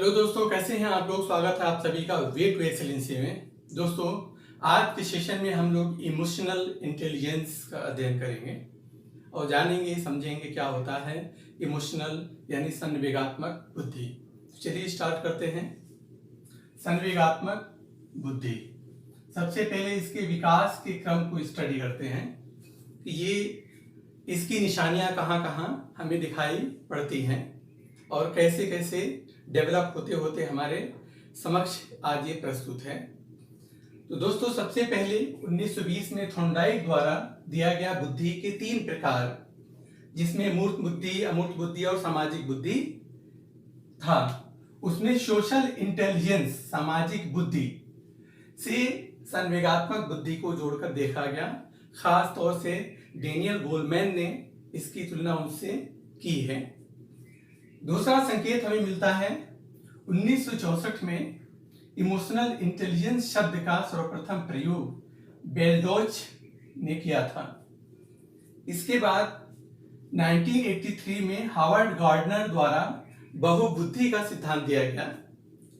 Hello दोस्तों, कैसे हैं आप लोग। स्वागत है आप सभी का वे टू एक्सेलेंसी में। दोस्तों, आज के सेशन में हम लोग इमोशनल इंटेलिजेंस का अध्ययन करेंगे और जानेंगे समझेंगे क्या होता है इमोशनल यानी संवेगात्मक बुद्धि। चलिए स्टार्ट करते हैं। संवेगात्मक बुद्धि, सबसे पहले इसके विकास के क्रम को स्टडी करते हैं कि ये इसकी निशानियां कहाँ कहाँ हमें दिखाई पड़ती हैं और कैसे कैसे डेवलप होते होते हमारे समक्ष आज ये प्रस्तुत है। तो दोस्तों, सबसे पहले 1920 में थॉर्नडाइक द्वारा दिया गया बुद्धि के 3 प्रकार, जिसमें मूर्त बुद्धि, अमूर्त बुद्धि और सामाजिक बुद्धि था। उसमें सोशल इंटेलिजेंस सामाजिक बुद्धि से संवेगात्मक बुद्धि को जोड़कर देखा गया। खास तौर से डेनियल गोलमैन ने इसकी तुलना उनसे की है। दूसरा संकेत हमें मिलता है 1964 में इमोशनल इंटेलिजेंस शब्द का सर्वप्रथम प्रयोग बेल्डोच ने किया था। इसके बाद 1983 में हार्वर्ड गार्डनर द्वारा बहुबुद्धि का सिद्धांत दिया गया।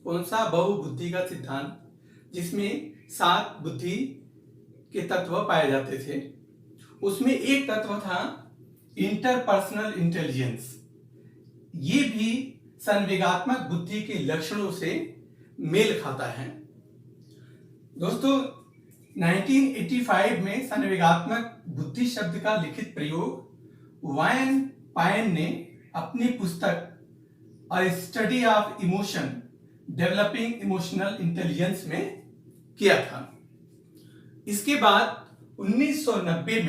कौन सा बहुबुद्धि का सिद्धांत? जिसमें 7 बुद्धि के तत्व पाए जाते थे। उसमें एक तत्व था इंटरपर्सनल इंटेलिजेंस। ये भी संवेगात्मक बुद्धि के लक्षणों से मेल खाता है। दोस्तों, 1985 में संवेगात्मक बुद्धि शब्द का लिखित प्रयोग वायन पायन ने अपनी पुस्तक अ study of emotion developing emotional intelligence में किया था। इसके बाद 1990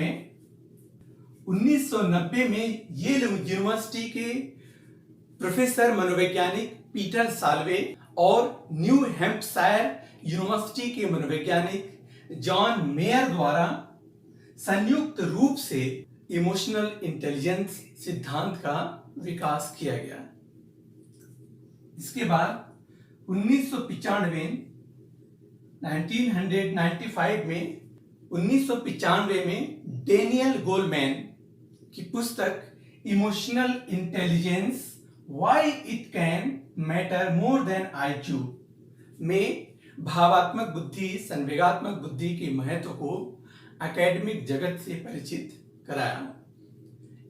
में येल यूनिवर्सिटी के प्रोफेसर मनोवैज्ञानिक पीटर साल्वे और न्यू हैम्पशायर यूनिवर्सिटी के मनोवैज्ञानिक जॉन मेयर द्वारा संयुक्त रूप से इमोशनल इंटेलिजेंस सिद्धांत का विकास किया गया। इसके बाद 1995 में डेनियल गोलमैन की पुस्तक emotional intelligence why it can matter more than IQ में भावात्मक बुद्धि, संवेगात्मक बुद्धि के महत्व को एकेडमिक जगत से परिचित कराया।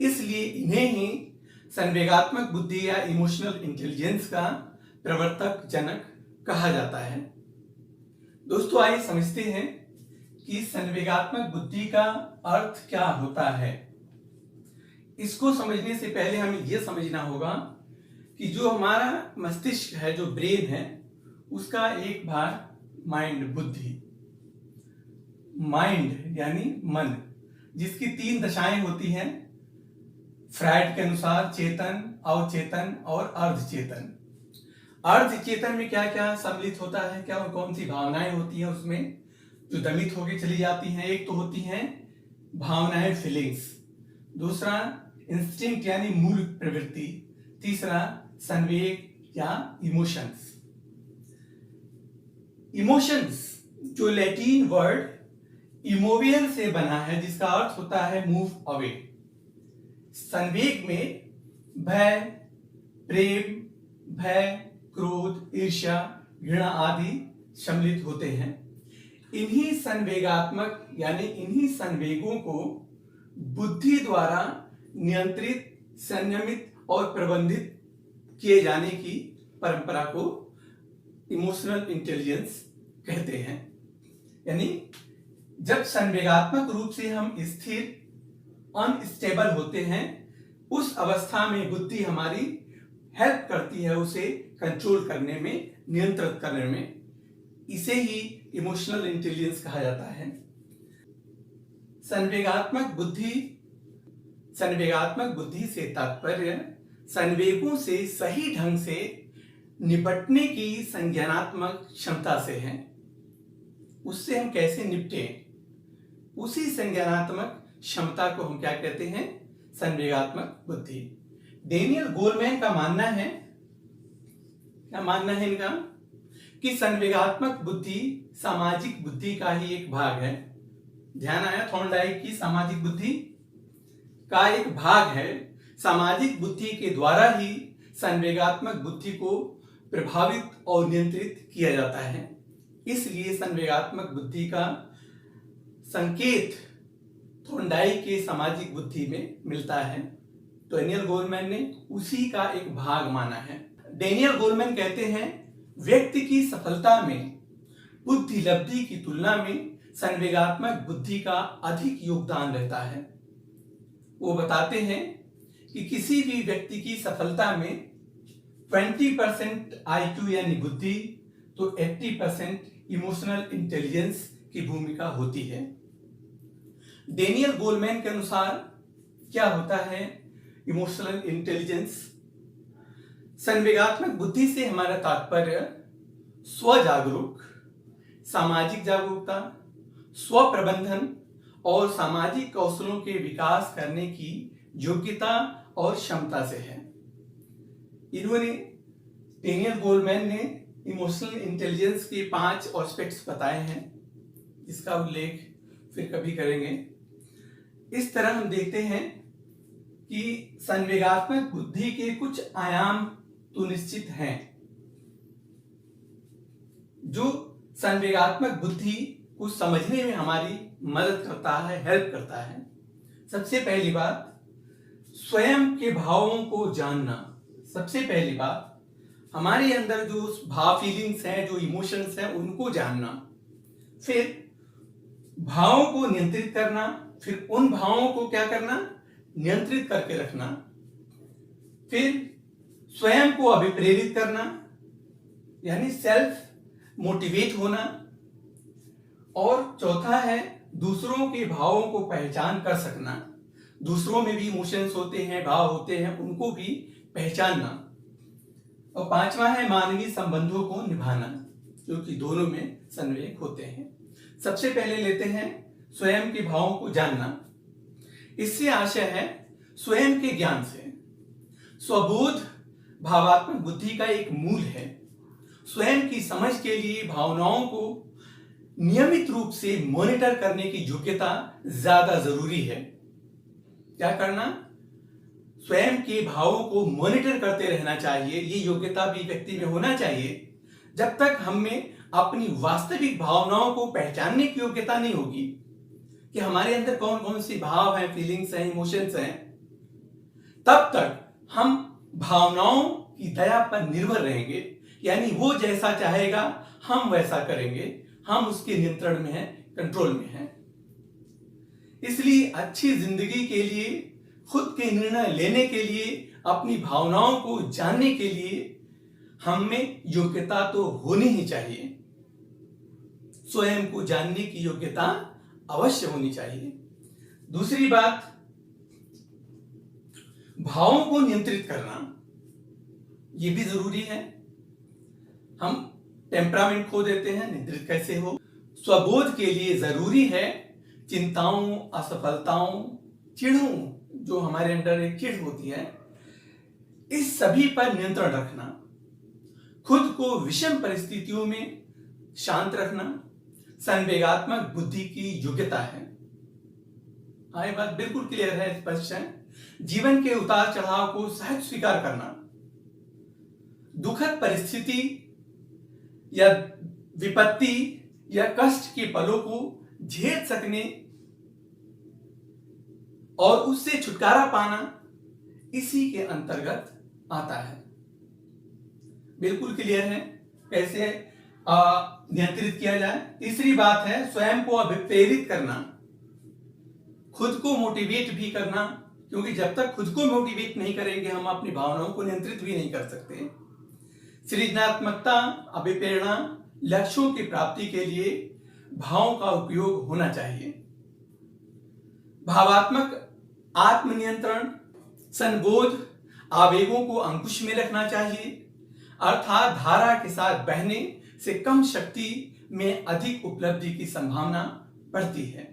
इसलिए इन्हें ही संवेगात्मक बुद्धि या इमोशनल इंटेलिजेंस का प्रवर्तक जनक कहा जाता है। दोस्तों, आइए समझते हैं कि संवेगात्मक बुद्धि का अर्थ क्या होता है। इसको समझने से पहले हमें यह समझना होगा कि जो हमारा मस्तिष्क है, जो ब्रेन है, उसका एक भाग माइंड, बुद्धि, माइंड यानी मन, जिसकी 3 दशाएं होती हैं फ्राइड के अनुसार: चेतन, अवचेतन और अर्धचेतन। अर्धचेतन में क्या क्या सम्मिलित होता है, क्या कौन सी भावनाएं होती हैं उसमें जो दमित होकर चली जाती हैं? एक तो होती हैं भावनाएं, फीलिंग्स। दूसरा इंस्टिंक्ट यानी मूल प्रवृत्ति। तीसरा संवेग या इमोशंस। इमोशंस जो लैटिन वर्ड इमोवियर से बना है, जिसका अर्थ होता है मूव अवे। संवेग में भय, प्रेम, भय, क्रोध, ईर्ष्या, घृणा आदि सम्मिलित होते हैं। इन्हीं संवेगात्मक यानी इन्हीं संवेगों को बुद्धि द्वारा नियंत्रित, संयमित और प्रबंधित किए जाने की परंपरा को इमोशनल इंटेलिजेंस कहते हैं। यानी जब संवेगात्मक रूप से हम स्थिर, अनस्टेबल होते हैं, उस अवस्था में बुद्धि हमारी हेल्प करती है उसे कंट्रोल करने में, नियंत्रित करने में। इसे ही इमोशनल इंटेलिजेंस कहा जाता है। संवेगात्मक बुद्धि से तात्पर्य संवेगों से सही ढंग से निपटने की संज्ञानात्मक क्षमता से है। उससे हम कैसे निपटें, उसी संज्ञानात्मक क्षमता को हम क्या कहते हैं? संवेगात्मक बुद्धि। डेनियल गोलमैन का मानना है, क्या मानना है इनका? कि संवेगात्मक बुद्धि सामाजिक बुद्धि का ही एक भाग है। ध्यान आया? थॉर्नडाइक की सामाजिक बुद्धि का एक भाग है। सामाजिक बुद्धि के द्वारा ही संवेगात्मक बुद्धि को प्रभावित और नियंत्रित किया जाता है। इसलिए संवेगात्मक बुद्धि का संकेत थोंडाई के सामाजिक बुद्धि में मिलता है। तो डेनियल गोलमैन ने उसी का एक भाग माना है। डेनियल गोलमैन कहते हैं व्यक्ति की सफलता में बुद्धि लब्धि की तुलना में संवेगात्मक बुद्धि का अधिक योगदान रहता है। वो बताते हैं कि किसी भी व्यक्ति की सफलता में 20% IQ यानी बुद्धि तो 80% इमोशनल इंटेलिजेंस की भूमिका होती है। डेनियल गोलमैन के अनुसार क्या होता है इमोशनल इंटेलिजेंस? संवेगात्मक बुद्धि से हमारा तात्पर्य स्व जागरूक, सामाजिक जागरूकता, स्व प्रबंधन और सामाजिक कौशलों के विकास करने की योग्यता और क्षमता से है। इन्होंने डेनियल गोलमैन ने इमोशनल इंटेलिजेंस के 5 एस्पेक्ट्स बताए हैं, जिसका उल्लेख फिर कभी करेंगे। इस तरह हम देखते हैं कि संवेगात्मक बुद्धि के कुछ आयाम तो निश्चित हैं जो संवेगात्मक बुद्धि को समझने में हमारी मदद करता है, हेल्प करता है। सबसे पहली बात, स्वयं के भावों को जानना। सबसे पहली बात, हमारे अंदर जो भाव फीलिंग्स हैं, जो इमोशंस हैं, उनको जानना। फिर भावों को नियंत्रित करना, फिर उन भावों को क्या करना, नियंत्रित करके रखना। फिर स्वयं को अभिप्रेरित करना यानी सेल्फ मोटिवेट होना। और चौथा है दूसरों के भावों को पहचान कर सकना। दूसरों में भी इमोशंस होते हैं, भाव होते हैं, उनको भी पहचानना। और पांचवा है मानवीय संबंधों को निभाना, क्योंकि दोनों में संवेग होते हैं। सबसे पहले लेते हैं स्वयं के भावों को जानना। इससे आशय है स्वयं के ज्ञान से। स्वबोध भावात्मक बुद्धि का एक मूल है। स्वयं की समझ के लिए भावनाओं को नियमित रूप से मॉनिटर करने की योग्यता ज्यादा जरूरी है। क्या करना? स्वयं के भावों को मॉनिटर करते रहना चाहिए। ये योग्यता भी व्यक्ति में होना चाहिए। जब तक हम में अपनी वास्तविक भावनाओं को पहचानने की योग्यता नहीं होगी कि हमारे अंदर कौन कौन सी भाव हैं, फीलिंग्स हैं, इमोशंस हैं, तब तक हम भावनाओं की दया पर निर्भर रहेंगे। यानी वो जैसा चाहेगा हम वैसा करेंगे, हम उसके नियंत्रण में हैं, कंट्रोल में हैं। इसलिए अच्छी जिंदगी के लिए, खुद के निर्णय लेने के लिए, अपनी भावनाओं को जानने के लिए हम में योग्यता तो होनी ही चाहिए। स्वयं को जानने की योग्यता अवश्य होनी चाहिए। दूसरी बात, भावों को नियंत्रित करना, यह भी जरूरी है। हम टेम्परामेंट खो देते हैं, नियंत्रित कैसे हो? स्वबोध के लिए जरूरी है चिंताओं, असफलताओं, चिढ़ों, जो हमारे अंदर एक चिढ़ होती है, इस सभी पर नियंत्रण रखना। खुद को विषम परिस्थितियों में शांत रखना संवेगात्मक बुद्धि की योग्यता है। हाँ, ये बात बिल्कुल क्लियर है, स्पष्ट है। जीवन के उतार चढ़ाव को सहज स्वीकार करना, दुखद परिस्थिति या विपत्ति या कष्ट के पलों को झेल सकने और उससे छुटकारा पाना इसी के अंतर्गत आता है। बिल्कुल क्लियर है कैसे नियंत्रित किया जाए। तीसरी बात है स्वयं को अभिप्रेरित करना, खुद को मोटिवेट भी करना, क्योंकि जब तक खुद को मोटिवेट नहीं करेंगे हम अपनी भावनाओं को नियंत्रित भी नहीं कर सकते। सृजनात्मकता, अभिप्रेरणा, लक्ष्यों की प्राप्ति के लिए भावों का उपयोग होना चाहिए। भावात्मक आत्मनियंत्रण, संबोध, आवेगों को अंकुश में रखना चाहिए, अर्थात धारा के साथ बहने से कम शक्ति में अधिक उपलब्धि की संभावना बढ़ती है।